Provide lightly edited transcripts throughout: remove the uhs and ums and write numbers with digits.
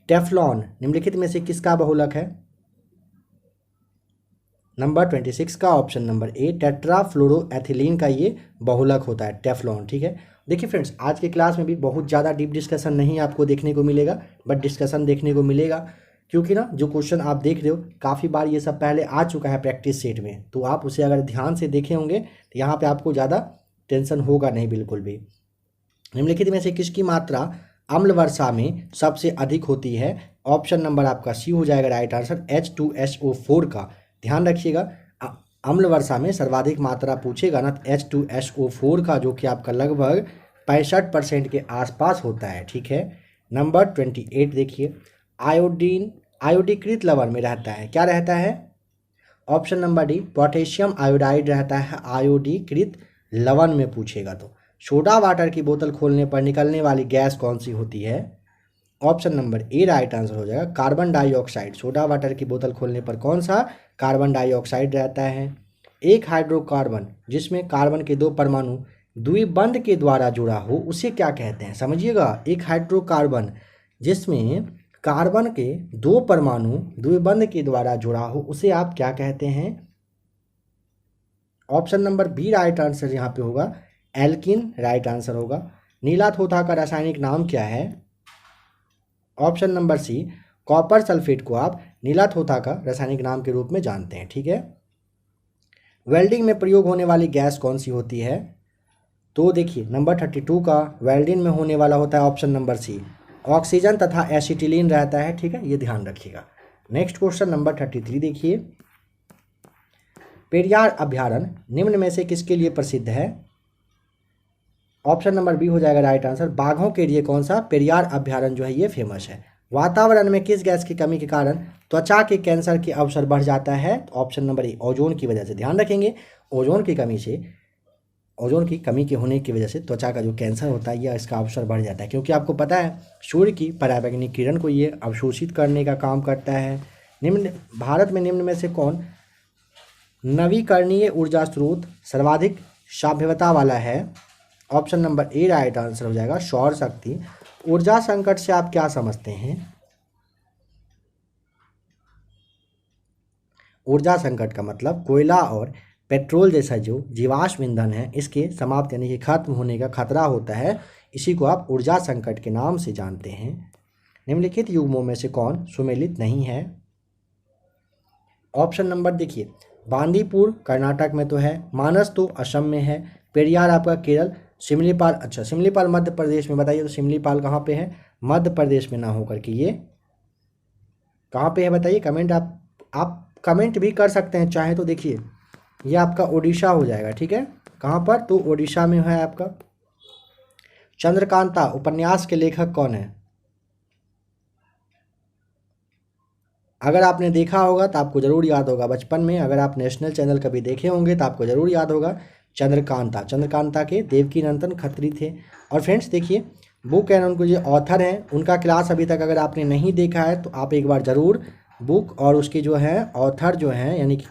Teflon निम्नलिखित में से किसका बहुलक है? नंबर 26 का ऑप्शन नंबर ए टेट्राफ्लोरोएथिलीन का ये बहुलक होता है टेफ्लॉन। ठीक है, देखिए फ्रेंड्स, आज के क्लास में भी बहुत ज़्यादा डीप डिस्कशन नहीं आपको देखने को मिलेगा, बट डिस्कशन देखने को मिलेगा, क्योंकि ना जो क्वेश्चन आप देख रहे हो काफ़ी बार ये सब पहले आ चुका है प्रैक्टिस सेट में, तो आप उसे अगर ध्यान से देखे होंगे तो यहाँ पे आपको ज़्यादा टेंशन होगा नहीं बिल्कुल भी। निम्नलिखित में से किसकी मात्रा अम्ल वर्षा में सबसे अधिक होती है? ऑप्शन नंबर आपका सी हो जाएगा राइट आंसर, H2SO4 का। ध्यान रखिएगा, अम्ल वर्षा में सर्वाधिक मात्रा पूछेगा ना H2SO4 का, जो कि आपका लगभग 65% के आसपास होता है। ठीक है, नंबर 28 देखिए, आयोडीन आयोडीकृत लवण में रहता है, क्या रहता है? Option number D potassium iodide रहता है आयोडीकृत लवण में पूछेगा तो। सोडा वाटर की बोतल खोलने पर निकलने वाली गैस कौन सी होती है? Option number A right answer हो जाएगा कार्बन डाइऑक्साइड। सोडा वाटर की बोतल खोलने पर कौन सा? कार्बन डाइऑक्साइड रहता है। एक हाइड्रोकार्बन जिसमें कार्बन के दो परमाणु द्विबंध के द्वारा जुड़ा हो उसे क्या कहते हैं? समझिएगा, एक हाइड्रोकार्बन जिसमें कार्बन के दो परमाणु द्विबंध के द्वारा जुड़ा हो उसे आप क्या कहते हैं? Option number B right answer यहाँ पे होगा एल्किन राइट आंसर होगा। नीला थोथा का रासायनिक नाम क्या है? Option number C copper sulphate को आप नीला थोथा का रासायनिक नाम के रूप में जानते हैं। ठीक है, वेल्डिंग में प्रयोग होने वाली गैस कौन सी होती है? तो देखिए नंबर 32 का वेल्डिंग में होने वाला होता है ऑप्शन नंबर सी ऑक्सीजन तथा एसिटिलीन रहता है। ठीक है, ये ध्यान रखिएगा। नेक्स्ट क्वेश्चन नंबर 33 देखिए, पेरियार अभ्यारण्य निम्न में से किसके लिए प्रसिद्ध है? ऑप्शन नंबर बी हो जाएगा राइट आंसर, बाघों के लिए कौन सा पेरियार अभ्यारण्य जो है ये फेमस है। वातावरण में किस गैस की कमी के कारण त्वचा के कैंसर के अवसर बढ़ जाता है? तो ऑप्शन नंबर ए ओजोन की वजह से। ध्यान रखेंगे, ओजोन की कमी के होने की वजह से त्वचा का जो कैंसर होता है या इसका अवसर बढ़ जाता है, क्योंकि आपको पता है सूर्य की पराबैंगनी किरण को ये अवशोषित करने का काम करता है। भारत में निम्न में से कौन नवीकरणीय ऊर्जा स्रोत सर्वाधिक साम्यता वाला है? Option number A right answer हो जाएगा सौर शक्ति। ऊर्जा संकट से आप क्या समझते हैं? ऊर्जा संकट का मतलब कोयला और पेट्रोल जैसा जो जीवाश्म ईंधन है इसके समाप्त यानी कि खत्म होने का खतरा होता है, इसी को आप ऊर्जा संकट के नाम से जानते हैं। निम्नलिखित युग्मों में से कौन सुमेलित नहीं है? ऑप्शन नंबर देखिए, बांदीपुर कर्नाटक में तो है, मानस तो असम में है, पेरियार आपका केरल, सिमलीपाल अच्छा सिमलीपाल मध्य प्रदेश में। बताइए तो सिमलीपाल कहाँ पे है? मध्य प्रदेश में ना होकर के ये कहाँ पे है बताइए? कमेंट आप कमेंट भी कर सकते हैं चाहे तो। देखिए ये आपका ओडिशा हो जाएगा। ठीक है, कहाँ पर? तो ओडिशा में है आपका। चंद्रकांता उपन्यास के लेखक कौन है? अगर आपने देखा होगा तो आपको ज़रूर याद होगा, बचपन में अगर आप नेशनल चैनल कभी देखे होंगे तो आपको ज़रूर याद होगा चंद्रकांता के देवकीनंदन खत्री थे। और फ्रेंड्स देखिए, बुक एंड उनको जो ऑथर हैं उनका क्लास अभी तक अगर आपने नहीं देखा है तो आप एक बार ज़रूर बुक और उसके जो है ऑथर जो हैं यानी कि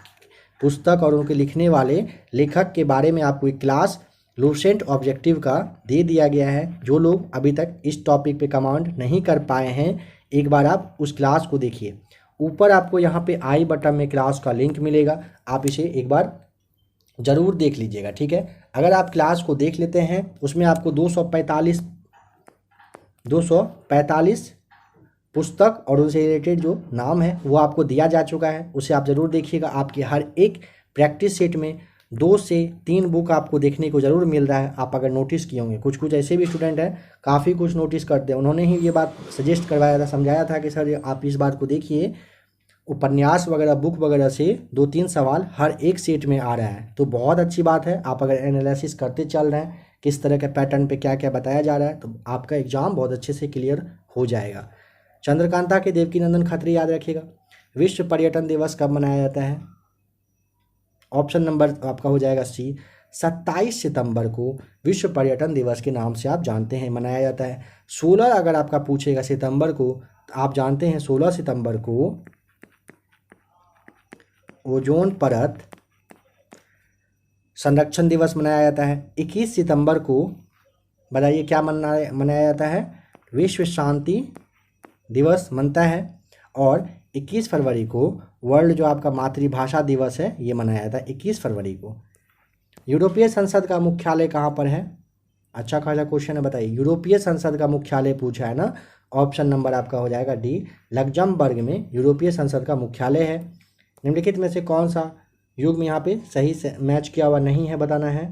पुस्तक और उनके लिखने वाले लेखक के बारे में आपको एक क्लास लूसेंट ऑब्जेक्टिव का दे दिया गया है। जो लोग अभी तक इस टॉपिक पे कमांड नहीं कर पाए हैं, एक बार आप उस क्लास को देखिए। ऊपर आपको यहाँ पे आई बटन में क्लास का लिंक मिलेगा, आप इसे एक बार ज़रूर देख लीजिएगा। ठीक है, अगर आप क्लास को देख लेते हैं उसमें आपको 245 पुस्तक और उनसे रिलेटेड जो नाम है वो आपको दिया जा चुका है, उसे आप ज़रूर देखिएगा। आपके हर एक प्रैक्टिस सेट में 2 से 3 बुक आपको देखने को ज़रूर मिल रहा है। आप अगर नोटिस किए होंगे, कुछ ऐसे भी स्टूडेंट हैं काफ़ी कुछ नोटिस करते हैं, उन्होंने ही ये बात सजेस्ट करवाया था, समझाया था कि सर आप इस बात को देखिए, उपन्यास वगैरह बुक वगैरह से 2-3 सवाल हर एक सेट में आ रहा है। तो बहुत अच्छी बात है, आप अगर एनालिसिस करते चल रहे हैं किस तरह के पैटर्न पे क्या क्या बताया जा रहा है तो आपका एग्जाम बहुत अच्छे से क्लियर हो जाएगा। चंद्रकांता के देवकीनंदन खत्री याद रखिएगा। विश्व पर्यटन दिवस कब मनाया जाता है? ऑप्शन नंबर आपका हो जाएगा सी 27 सितंबर को विश्व पर्यटन दिवस के नाम से आप जानते हैं मनाया जाता है। 16 अगर आपका पूछेगा सितंबर को तो आप जानते हैं 16 सितंबर को ओजोन परत संरक्षण दिवस मनाया जाता है। 21 सितंबर को बताइए क्या मनाया जाता है? विश्व शांति दिवस मनता है, और 21 फरवरी को वर्ल्ड जो आपका मातृभाषा दिवस है ये मनाया जाता है 21 फरवरी को। यूरोपीय संसद का मुख्यालय कहाँ पर है? अच्छा खासा क्वेश्चन है, बताइए। यूरोपीय संसद का मुख्यालय पूछा है ना, ऑप्शन नंबर आपका हो जाएगा डी, लग्जमबर्ग में यूरोपीय संसद का मुख्यालय है। निम्नलिखित में से कौन सा युग्म यहाँ पे सही से मैच किया हुआ नहीं है, बताना है।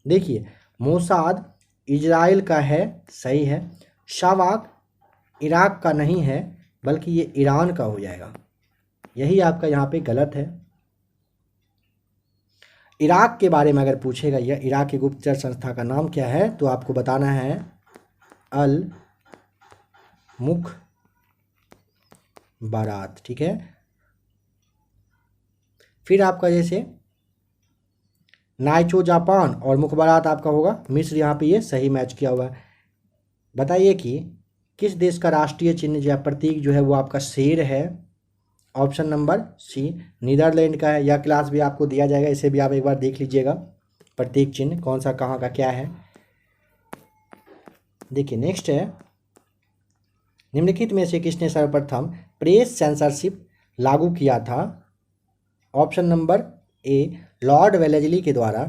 देखिए, मोसाद इजराइल का है, सही है। शावाक इराक का नहीं है, बल्कि ये ईरान का हो जाएगा, यही आपका यहाँ पे गलत है। इराक के बारे में अगर पूछेगा यह इराक की गुप्तचर संस्था का नाम क्या है, तो आपको बताना है अल मुखबारात, ठीक है। फिर आपका जैसे नाइचो जापान और मुखबारात आपका होगा मिस्र, यहाँ पे ये सही मैच किया हुआ है। बताइए कि किस देश का राष्ट्रीय चिन्ह या प्रतीक जो है वो आपका शेर है? ऑप्शन नंबर सी, नीदरलैंड का है। यह क्लास भी आपको दिया जाएगा, इसे भी आप एक बार देख लीजिएगा, प्रतीक चिन्ह कौन सा कहाँ का क्या है। देखिए नेक्स्ट है, निम्नलिखित में से किसने सर्वप्रथम प्रेस सेंसरशिप लागू किया था? Option number A, Lord Wellesley के द्वारा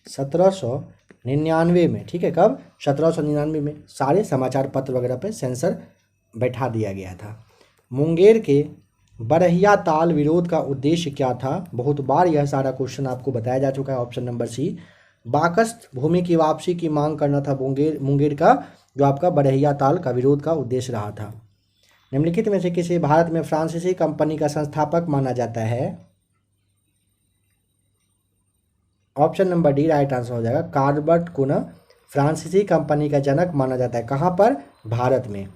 1799 में, ठीक है। कब? 1799 में सारे समाचार पत्र वगैरह पे सेंसर बैठा दिया गया था। मुंगेर के बरहिया ताल विरोध का उद्देश्य क्या था? बहुत बार यह सारा क्वेश्चन आपको बताया जा चुका है। ऑप्शन नंबर सी, बाकस्त भूमि की वापसी की मांग करना था। मुंगेर का जो आपका बरहिया ताल का विरोध का उद्देश्य रहा था। निम्नलिखित में से किसे भारत में फ्रांसीसी कंपनी का संस्थापक माना जाता है? Option number D right answer हो जाएगा। कार्लबर्ट को ना फ्रांसीसी कंपनी का जनक माना जाता है। कहाँ पर? भारत में।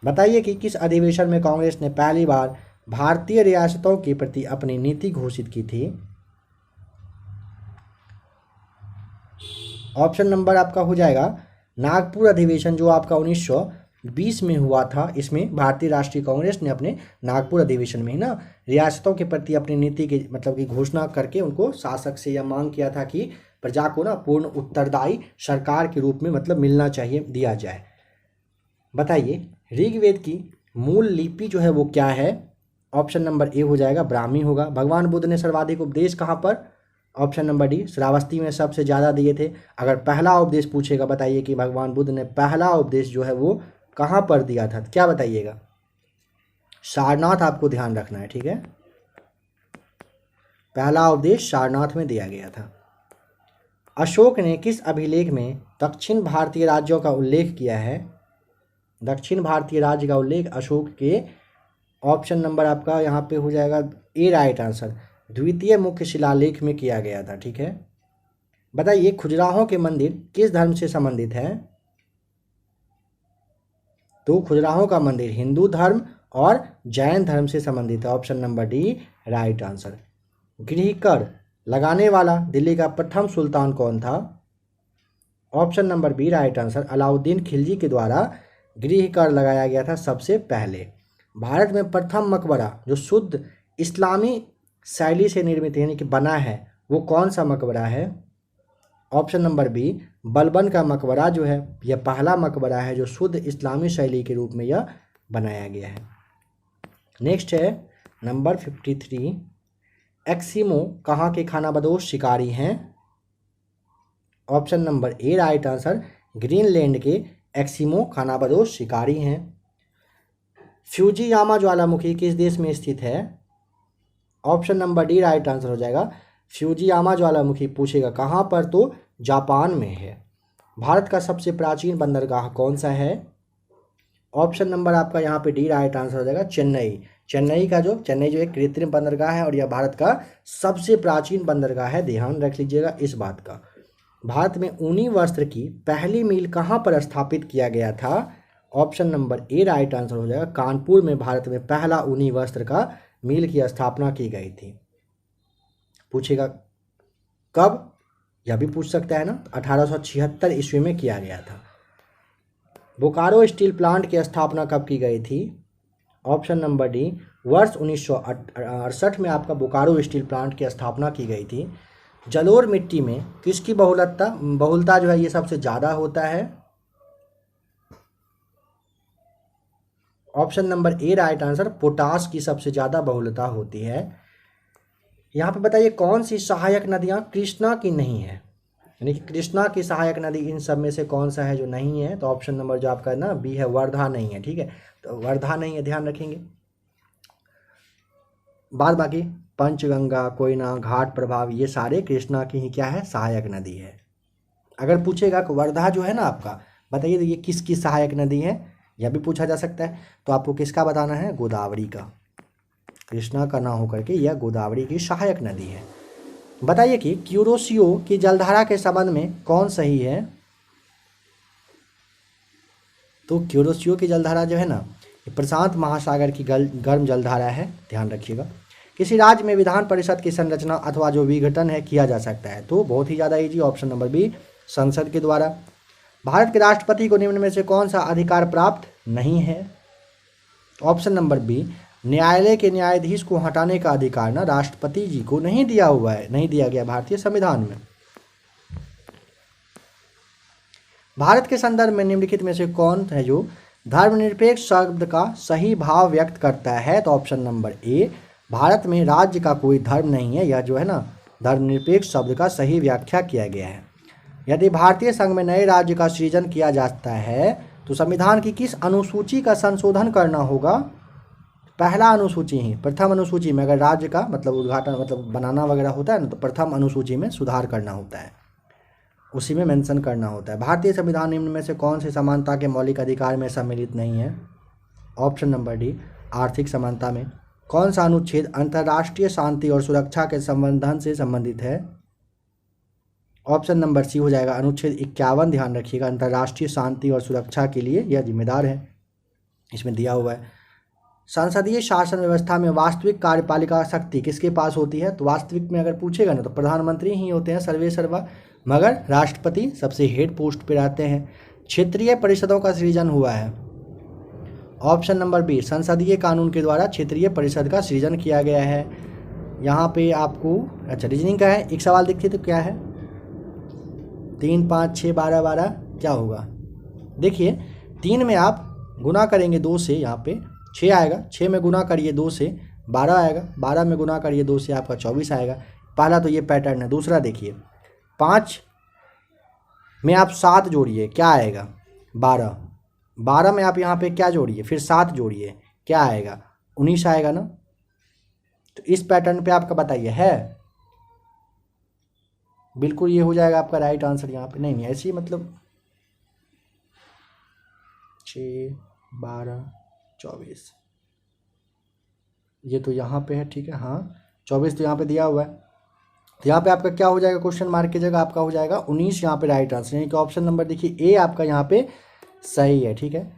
बताइए कि किस अधिवेशन में कांग्रेस ने पहली बार भारतीय रियासतों के प्रति अपनी नीति घोषित की थी? ऑप्शन नंबर आपका हो जाएगा नागपुर अधिवेशन, जो आपका 1920 में हुआ था। इसमें भारतीय राष्ट्रीय कांग्रेस ने अपने नागपुर अधिवेशन में ही ना रियासतों के प्रति अपनी नीति की मतलब की घोषणा करके उनको शासक से यह मांग किया था कि प्रजा को ना पूर्ण उत्तरदायी सरकार के रूप में मतलब मिलना चाहिए, दिया जाए। बताइए ऋग्वेद की मूल लिपि जो है वो क्या है? ऑप्शन नंबर ए हो जाएगा ब्राह्मी होगा। भगवान बुद्ध ने सर्वाधिक उपदेश कहाँ पर? ऑप्शन नंबर डी, श्रावस्ती में सबसे ज़्यादा दिए थे। अगर पहला उपदेश पूछेगा, बताइए कि भगवान बुद्ध ने पहला उपदेश जो है वो कहाँ पर दिया था, क्या बताइएगा? सारनाथ आपको ध्यान रखना है, ठीक है। पहला उपदेश सारनाथ में दिया गया था। अशोक ने किस अभिलेख में दक्षिण भारतीय राज्यों का उल्लेख किया है? दक्षिण भारतीय राज्य का उल्लेख अशोक के ऑप्शन नंबर आपका यहाँ पे हो जाएगा ए राइट आंसर, द्वितीय मुख्य शिलालेख में किया गया था, ठीक है। बताइए खजुराहो के मंदिर किस धर्म से संबंधित है? तो खजुराहो का मंदिर हिंदू धर्म और जैन धर्म से संबंधित है। Option number D right answer. गृह कर लगाने वाला दिल्ली का प्रथम सुल्तान कौन था? Option number B right answer, Alauddin Khilji के द्वारा गृह कर लगाया गया था सबसे पहले। भारत में प्रथम मकबरा जो शुद्ध इस्लामी शैली से निर्मित यानी कि बना है वो कौन सा मकबरा है? ऑप्शन नंबर बी, बलबन का मकबरा जो है यह पहला मकबरा है जो शुद्ध इस्लामी शैली के रूप में यह बनाया गया है। नेक्स्ट है नंबर 53, एक्सिमो कहाँ के खानाबदोश शिकारी हैं? Option number A right answer, Greenland के एक्सिमो खानाबदोश शिकारी हैं। फ्यूजियामा ज्वालामुखी किस देश में स्थित है? Option number D right answer हो जाएगा। फ्यूजियामा ज्वालामुखी पूछेगा कहाँ पर, तो जापान में है। भारत का सबसे प्राचीन बंदरगाह कौन सा है? ऑप्शन नंबर आपका यहाँ पे डी राइट आंसर हो जाएगा, चेन्नई। चेन्नई जो एक कृत्रिम बंदरगाह है और यह भारत का सबसे प्राचीन बंदरगाह है, ध्यान रख लीजिएगा इस बात का। भारत में ऊनी वस्त्र की पहली मिल कहाँ पर स्थापित किया गया था? Option number A right answer हो जाएगा, कानपुर में भारत में पहला ऊनी वस्त्र का मिल की स्थापना की गई थी। पूछेगा कब, यह भी पूछ सकता है ना, 1876 ईस्वी में किया गया था। बोकारो स्टील प्लांट की स्थापना कब की गई थी? ऑप्शन नंबर डी, वर्ष 1968 में आपका बोकारो स्टील प्लांट की स्थापना की गई थी। जलोढ़ मिट्टी में किसकी बहुलता जो है ये सबसे ज़्यादा होता है? Option number A right answer, potash की सबसे ज़्यादा बहुलता होती है। यहाँ पे बताइए कौन सी सहायक नदियाँ कृष्णा की नहीं है, यानी कि कृष्णा की सहायक नदी इन सब में से कौन सा है जो नहीं है? तो ऑप्शन नंबर जो आपका ना बी है, वर्धा नहीं है। ठीक है, तो वर्धा नहीं है, ध्यान रखेंगे। बाद बाकी पंचगंगा, कोयना, घाट प्रभाव, ये सारे कृष्णा की ही क्या है? सहायक नदी है। अगर पूछेगा कि वर्धा जो है ना आपका, बताइए तो ये किसकी सहायक नदी है, यह भी पूछा जा सकता है। तो आपको किसका बताना है? गोदावरी का। कृष्णा का ना होकर के यह गोदावरी की सहायक नदी है। बताइए कि क्यूरोसियो की जलधारा के संबंध में कौन सही है? तो क्यूरोसियो की जलधारा जो है ना, ये प्रशांत महासागर की गर्म जलधारा है, ध्यान रखिएगा। किसी राज्य में विधान परिषद की संरचना अथवा जो विघटन है किया जा सकता है? तो बहुत ही ज़्यादा इजी, ऑप्शन नंबर बी, संसद के द्वारा। भारत के राष्ट्रपति को निम्न में से कौन सा अधिकार प्राप्त नहीं है? ऑप्शन नंबर बी, न्यायालय के न्यायाधीश को हटाने का अधिकार ना राष्ट्रपति जी को नहीं दिया हुआ है, नहीं दिया गया भारतीय संविधान में। भारत के संदर्भ में निम्नलिखित में से कौन है जो धर्मनिरपेक्ष शब्द का सही भाव व्यक्त करता है? तो ऑप्शन नंबर ए, भारत में राज्य का कोई धर्म नहीं है, यह जो है ना धर्मनिरपेक्ष शब्द का सही व्याख्या किया गया है। यदि भारतीय संघ में नए राज्य का सृजन किया जाता है तो संविधान की किस अनुसूची का संशोधन करना होगा? पहला अनुसूची ही, प्रथम अनुसूची में अगर राज्य का मतलब उद्घाटन मतलब बनाना वगैरह होता है ना, तो प्रथम अनुसूची में सुधार करना होता है, उसी में मेंशन करना होता है। भारतीय संविधान निम्न में से कौन सी समानता के मौलिक अधिकार में सम्मिलित नहीं है? ऑप्शन नंबर डी, आर्थिक समानता में। कौन सा अनुच्छेद अंतर्राष्ट्रीय शांति और सुरक्षा के संवर्धन से संबंधित है? ऑप्शन नंबर सी हो जाएगा, अनुच्छेद 51। ध्यान रखिएगा, अंतर्राष्ट्रीय शांति और सुरक्षा के लिए यह जिम्मेदार है, इसमें दिया हुआ है। संसदीय शासन व्यवस्था में वास्तविक कार्यपालिका शक्ति किसके पास होती है? तो वास्तविक में अगर पूछेगा ना तो प्रधानमंत्री ही होते हैं सर्वे सर्वा, मगर राष्ट्रपति सबसे हेड पोस्ट पे रहते हैं। क्षेत्रीय परिषदों का सृजन हुआ है? ऑप्शन नंबर बी, संसदीय कानून के द्वारा क्षेत्रीय परिषद का सृजन किया गया है। यहाँ पे आपको अच्छा रीजनिंग का है, एक सवाल देखिए तो क्या है, 3 5 6 12 12 क्या होगा? देखिए 3 में आप गुना करेंगे 2 से, यहाँ पे 6 आएगा, 6 में गुना करिए 2 से 12 आएगा, 12 में गुना करिए 2 से आपका 24 आएगा। पहला तो ये पैटर्न है। दूसरा देखिए 5 में आप 7 जोड़िए, क्या आएगा? 12। 12 में आप यहाँ पे क्या जोड़िए, फिर 7 जोड़िए, क्या आएगा? 19 आएगा ना। तो इस पैटर्न पे आपका बताइए है, बिल्कुल ये हो जाएगा आपका राइट आंसर यहाँ पे। नहीं ऐसे ही मतलब 6 12 24 ये तो यहाँ पे है, ठीक है, हाँ 24 तो यहाँ पे दिया हुआ है। तो यहाँ पे आपका क्या हो जाएगा, क्वेश्चन मार्क की जगह आपका हो जाएगा 19 यहाँ पे राइट आंसर, यानी कि ऑप्शन नंबर देखिए ए आपका यहाँ पे सही है। ठीक है,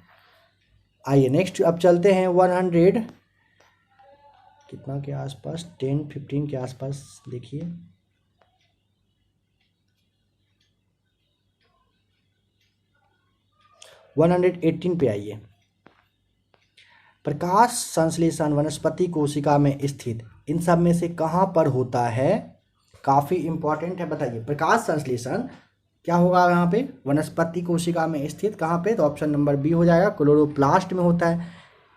आइए नेक्स्ट अब चलते हैं 100 कितना के आसपास, 10 15 के आसपास देखिए। वन 118 पे आइए। प्रकाश संश्लेषण वनस्पति कोशिका में स्थित इन सब में से कहाँ पर होता है? काफ़ी इंपॉर्टेंट है, बताइए प्रकाश संश्लेषण क्या होगा यहाँ पे? वनस्पति कोशिका में स्थित कहाँ पे? तो ऑप्शन नंबर बी हो जाएगा, क्लोरोप्लास्ट में होता है।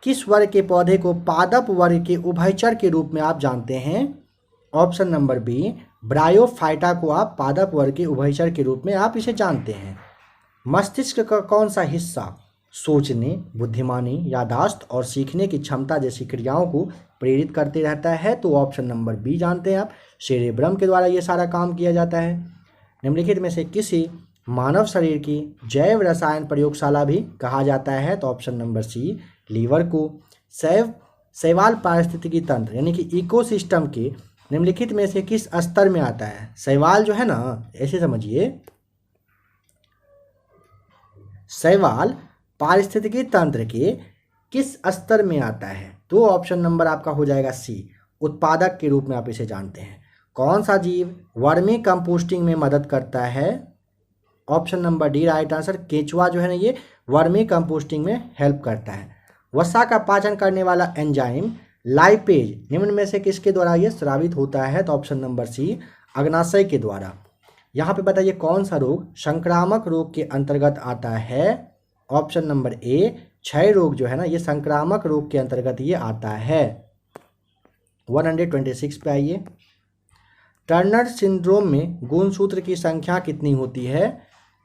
किस वर्ग के पौधे को पादप वर्ग के उभयचर के रूप में आप जानते हैं? ऑप्शन नंबर बी, ब्रायोफाइटा को आप पादप वर्ग के उभयचर के रूप में आप इसे जानते हैं। मस्तिष्क का कौन सा हिस्सा सोचने, बुद्धिमानी, यादाश्त और सीखने की क्षमता जैसी क्रियाओं को प्रेरित करते रहता है? तो ऑप्शन नंबर बी जानते हैं आप, सेरेब्रम के द्वारा ये सारा काम किया जाता है। निम्नलिखित में से किसी मानव शरीर की जैव रसायन प्रयोगशाला भी कहा जाता है? तो ऑप्शन नंबर सी, लीवर को। शैवाल पारिस्थितिकी तंत्र यानी कि इकोसिस्टम के निम्नलिखित में से किस स्तर में आता है? शैवाल जो है ना, ऐसे समझिए, शैवाल पारिस्थितिकी तंत्र के किस स्तर में आता है? तो ऑप्शन नंबर आपका हो जाएगा सी, उत्पादक के रूप में आप इसे जानते हैं। कौन सा जीव वर्मी कंपोस्टिंग में मदद करता है? Option number D right answer, केंचुआ जो है ना ये वर्मी कंपोस्टिंग में हेल्प करता है। वसा का पाचन करने वाला एंजाइम लाइपेज निम्न में से किसके द्वारा ये स्रावित होता है? तो ऑप्शन नंबर सी, अग्नाशय के द्वारा। यहाँ पे बताइए कौन सा रोग संक्रामक रोग के अंतर्गत आता है। ऑप्शन नंबर ए क्षय रोग जो है ना, ये संक्रामक रोग के अंतर्गत ये आता है। 126 पे आइए। टर्नर सिंड्रोम में गुणसूत्र की संख्या कितनी होती है।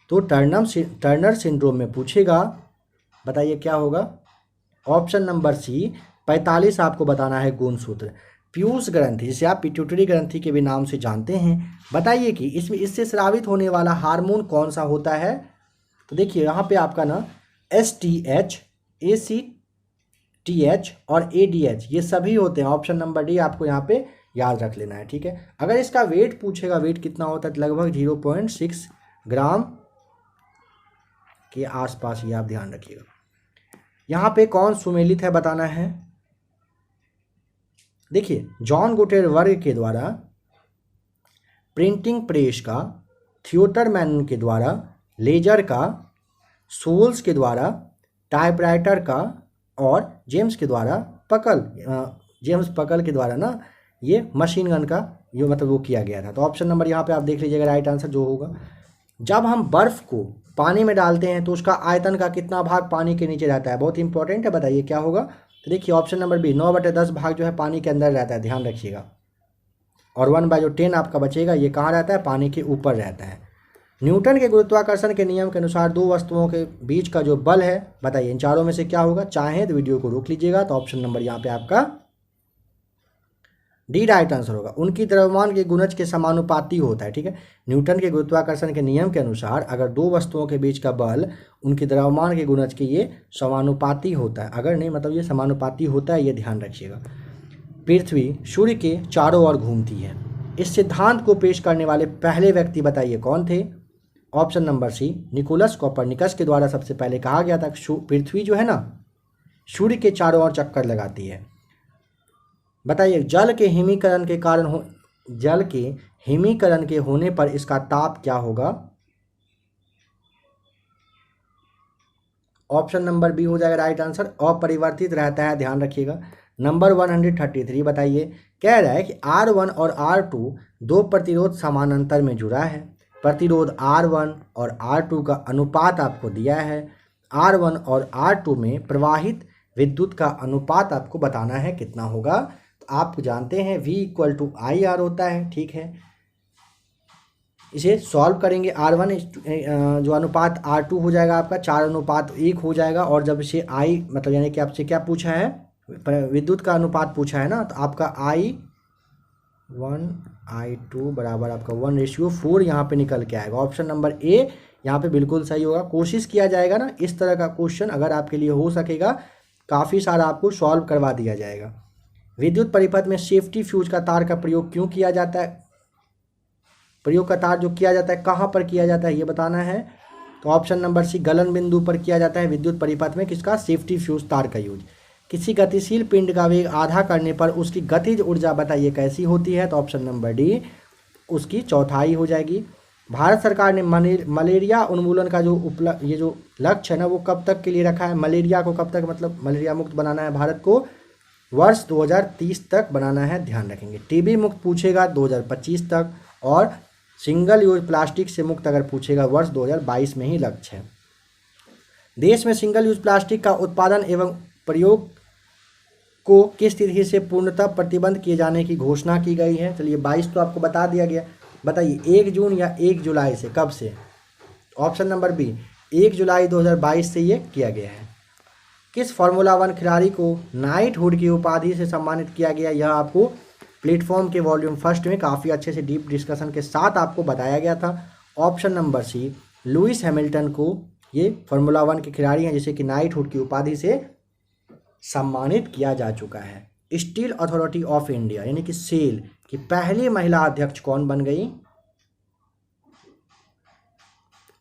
तो टर्नर सिंड्रोम में पूछेगा, बताइए क्या होगा। ऑप्शन नंबर सी 45 आपको बताना है गुणसूत्र। पीयूष ग्रंथि, जिसे आप पिट्यूटरी ग्रंथि के भी नाम से जानते हैं, बताइए कि इससे स्रावित होने वाला हार्मोन कौन सा होता है। तो देखिए यहाँ पे आपका ना STH, ACTH और ADH ये सभी होते हैं। ऑप्शन नंबर डी आपको यहाँ पे याद रख लेना है, ठीक है। अगर इसका वेट पूछेगा, वेट कितना होता है, लगभग 0.6 ग्राम के आसपास, ये आप ध्यान रखिएगा। यहाँ पे कौन सुमेलित है बताना है। देखिए जॉन गुटेनबर्ग के द्वारा प्रिंटिंग प्रेस का, थियोटर मैनन के द्वारा लेजर का, सोल्स के द्वारा टाइपराइटर का और जेम्स पकल के द्वारा ना ये मशीन गन का ये मतलब वो किया गया था। तो ऑप्शन नंबर यहाँ पे आप देख लीजिएगा राइट आंसर जो होगा। जब हम बर्फ़ को पानी में डालते हैं तो उसका आयतन का कितना भाग पानी के नीचे रहता है, बहुत इंपॉर्टेंट है, बताइए क्या होगा। तो देखिए ऑप्शन नंबर बी 9/10 भाग जो है पानी के अंदर रहता है, ध्यान रखिएगा। और 1/10 आपका बचेगा, ये कहाँ रहता है, पानी के ऊपर रहता है। न्यूटन के गुरुत्वाकर्षण के नियम के अनुसार दो वस्तुओं के बीच का जो बल है, बताइए इन चारों में से क्या होगा। चाहें तो वीडियो को रोक लीजिएगा। तो ऑप्शन नंबर यहाँ पे आपका डी राइट आंसर होगा। उनकी द्रव्यमान के गुणज के समानुपाती होता है, ठीक है। न्यूटन के गुरुत्वाकर्षण के नियम के अनुसार अगर दो वस्तुओं के बीच का बल उनके द्रव्यमान के गुणज के ये समानुपाती होता है, अगर नहीं मतलब ये समानुपाती होता है, ये ध्यान रखिएगा। पृथ्वी सूर्य के चारों ओर घूमती है, इस सिद्धांत को पेश करने वाले पहले व्यक्ति बताइए कौन थे। Option number C Nicolaus Copernicus के द्वारा सबसे पहले कहा गया था पृथ्वी जो है ना सूर्य के चारों ओर चक्कर लगाती है। बताइए जल के हिमीकरण के होने पर इसका ताप क्या होगा। ऑप्शन नंबर बी हो जाएगा राइट आंसर, अपरिवर्तित रहता है, ध्यान रखिएगा। नंबर 133 बताइए, कह रहा है कि R1 और R2 दो प्रतिरोध समानांतर में जुड़ा है। प्रतिरोध R1 और R2 का अनुपात आपको दिया है। R1 और R2 में प्रवाहित विद्युत का अनुपात आपको बताना है कितना होगा। तो आप जानते हैं V = IR होता है, ठीक है। इसे सॉल्व करेंगे, R1 जो अनुपात R2 हो जाएगा आपका 4:1 हो जाएगा। और जब इसे I मतलब यानी कि आपसे क्या पूछा है, विद्युत का अनुपात पूछा है ना, तो आपका I1 I2 बराबर आपका 1:4 यहाँ पे निकल के आएगा। ऑप्शन नंबर ए यहाँ पे बिल्कुल सही होगा। कोशिश किया जाएगा ना इस तरह का क्वेश्चन अगर आपके लिए हो सकेगा, काफ़ी सारा आपको सॉल्व करवा दिया जाएगा। विद्युत परिपथ में सेफ्टी फ्यूज का तार का प्रयोग क्यों किया जाता है, प्रयोग का तार जो किया जाता है कहाँ पर किया जाता है ये बताना है। तो ऑप्शन नंबर सी गलन बिंदु पर किया जाता है विद्युत परिपथ में, किसका, सेफ्टी फ्यूज तार का यूज। किसी गतिशील पिंड का वेग आधा करने पर उसकी गतिज ऊर्जा बताइए कैसी होती है। तो ऑप्शन नंबर डी उसकी चौथाई हो जाएगी। भारत सरकार ने मलेरिया उन्मूलन का जो ये जो लक्ष्य है ना वो कब तक के लिए रखा है। मलेरिया को कब तक मतलब मलेरिया मुक्त बनाना है भारत को, वर्ष 2030 तक बनाना है, ध्यान रखेंगे। टीबी मुक्त पूछेगा 2025 तक, और सिंगल यूज प्लास्टिक से मुक्त अगर पूछेगा वर्ष 2022 में ही लक्ष्य है। देश में सिंगल यूज प्लास्टिक का उत्पादन एवं प्रयोग को किस तिथि से पूर्णतः प्रतिबंध किए जाने की घोषणा की गई है। चलिए 22 तो आपको बता दिया गया, बताइए 1 जून या 1 जुलाई से, कब से। ऑप्शन नंबर बी 1 जुलाई 2022 से ये किया गया है। किस फार्मूला 1 खिलाड़ी को नाइटहुड की उपाधि से सम्मानित किया गया, यह आपको प्लेटफॉर्म के वॉल्यूम 1 में काफ़ी अच्छे से डीप डिस्कशन के साथ आपको बताया गया था। Option number C Lewis Hamilton को ये फार्मूला 1 के खिलाड़ी हैं जिसे कि नाइटहुड की उपाधि से सम्मानित किया जा चुका है। स्टील अथॉरिटी ऑफ इंडिया यानी कि सेल की पहली महिला अध्यक्ष कौन बन गई।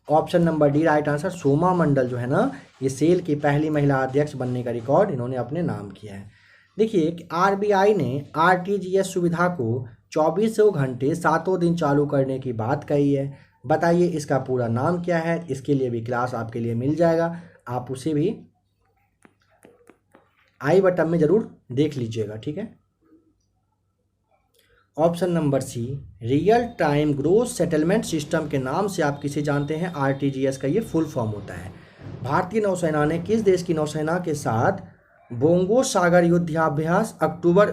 Option number D right answer, Soma Mandal जो है ना ये सेल की पहली महिला अध्यक्ष बनने का रिकॉर्ड इन्होंने अपने नाम किया है। देखिए कि आरबीआई ने आरटीजीएस सुविधा को 24 घंटे 7 दिन चालू करने की बात कही है। बताइए इसका पूरा नाम क्या है। इसके लिए भी क्लास आपके लिए मिल जाएगा, आप उसे भी आई बटन में ज़रूर देख लीजिएगा, ठीक है। Option number C real time gross settlement system के नाम से आप किसे जानते हैं? आरटीजीएस का ये फुल फॉर्म होता है। भारतीय नौसेना ने किस देश की नौसेना के साथ बोंगो सागर युद्धाभ्यास अक्टूबर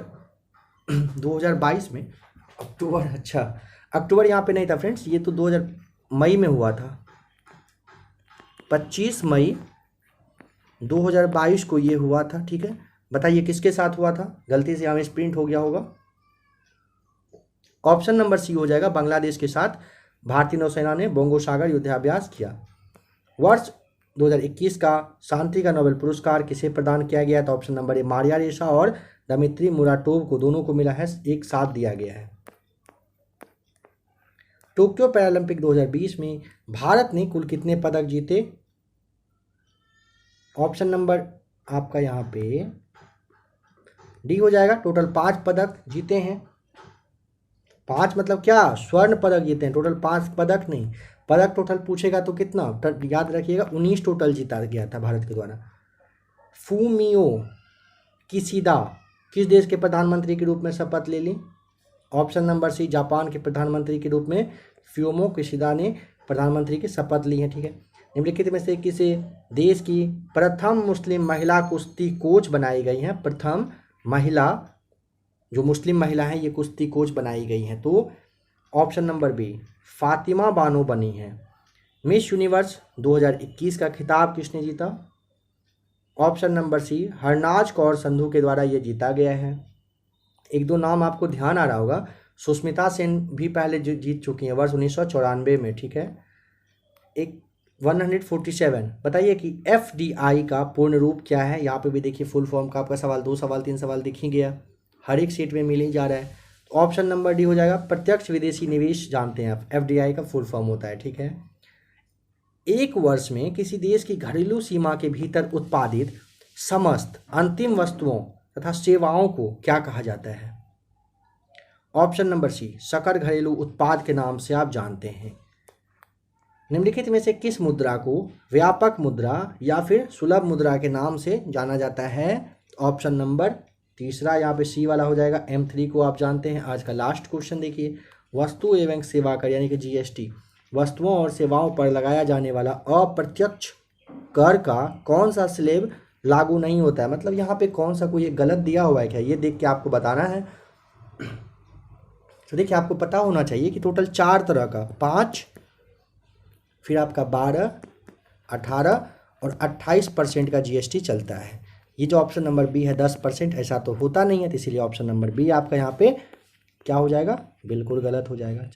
2022 में, अक्टूबर यहाँ पे नहीं था फ्रेंड्स, ये तो 2000 मई में हुआ था, 25 मई 2022 को ये हुआ था, ठीक है। बताइए किसके साथ हुआ था? गलती से हमें प्रिंट हो गया होगा। ऑप्शन नंबर सी हो जाएगा, बांग्लादेश के साथ भारतीय नौसेना ने बोंगो सागर युद्धाभ्यास किया। वर्ष 2021 का शांति का नोबेल पुरस्कार किसे प्रदान किया गया? तो ऑप्शन नंबर ए मारिया रेशा और दमित्री मुराटोव को, दोनों को मिला है, एक साथ दिया गया है। टोक्यो पैरालंपिक 2020 में भारत ने कुल कितने पदक जीते? ऑप्शन नंबर आपका यहाँ पे डी हो जाएगा, टोटल 5 पदक जीते हैं। 5 मतलब क्या? स्वर्ण पदक जीते हैं, टोटल 5 पदक नहीं, पदक टोटल पूछेगा तो कितना, याद रखिएगा 19 टोटल जीता गया था भारत के द्वारा। फूमियो किशिदा किस देश के प्रधानमंत्री के रूप में शपथ ले ली? ऑप्शन नंबर सी जापान के प्रधानमंत्री के रूप में फ्यूमो किशिदा ने प्रधानमंत्री की शपथ ली है, ठीक है। निम्नलिखित में से किसी देश की प्रथम मुस्लिम महिला कुश्ती कोच बनाई गई है? प्रथम महिला, जो मुस्लिम महिला है, ये कुश्ती कोच बनाई गई हैं, तो option number B Fatima Bano बनी है। मिस यूनिवर्स 2021 का खिताब किसने जीता? Option number C Harnaaz Kaur Sandhu के द्वारा ये जीता गया है। एक दो नाम आपको ध्यान आ रहा होगा, सुष्मिता सेन भी पहले जीत चुकी हैं वर्ष 1994 में, ठीक है। एक 147 बताइए कि एफडीआई का पूर्ण रूप क्या है? यहाँ पे भी देखिए फुल फॉर्म का आपका सवाल 2 सवाल 3 सवाल दिख ही गया, हर एक सीट में मिल ही जा रहा है। तो ऑप्शन नंबर डी हो जाएगा, प्रत्यक्ष विदेशी निवेश, जानते हैं आप, एफडीआई का फुल फॉर्म होता है, ठीक है। एक वर्ष में किसी देश की घरेलू सीमा के भीतर उत्पादित समस्त अंतिम वस्तुओं तथा सेवाओं को क्या कहा जाता है? ऑप्शन नंबर सी सकल घरेलू उत्पाद के नाम से आप जानते हैं। निम्नलिखित में से किस मुद्रा को व्यापक मुद्रा या फिर सुलभ मुद्रा के नाम से जाना जाता है? ऑप्शन नंबर तीसरा यहाँ पे सी वाला हो जाएगा। M3 को आप जानते हैं। आज का लास्ट क्वेश्चन देखिए, वस्तु एवं सेवा कर यानी कि जीएसटी, वस्तुओं और सेवाओं पर लगाया जाने वाला अप्रत्यक्ष कर का कौन सा स्लैब लागू नहीं होता है? मतलब यहाँ पे कौन सा कोई गलत दिया हुआ है क्या, ये देख के आपको बताना है। तो देखिए आपको पता होना चाहिए कि टोटल 4 तरह का, 5, फिर आपका 12, 18 और 28% का जीएसटी चलता है। ये जो ऑप्शन नंबर बी है 10%, ऐसा तो होता नहीं है, तो इसीलिए ऑप्शन नंबर बी आपका यहाँ पे क्या हो जाएगा? बिल्कुल गलत हो जाएगा।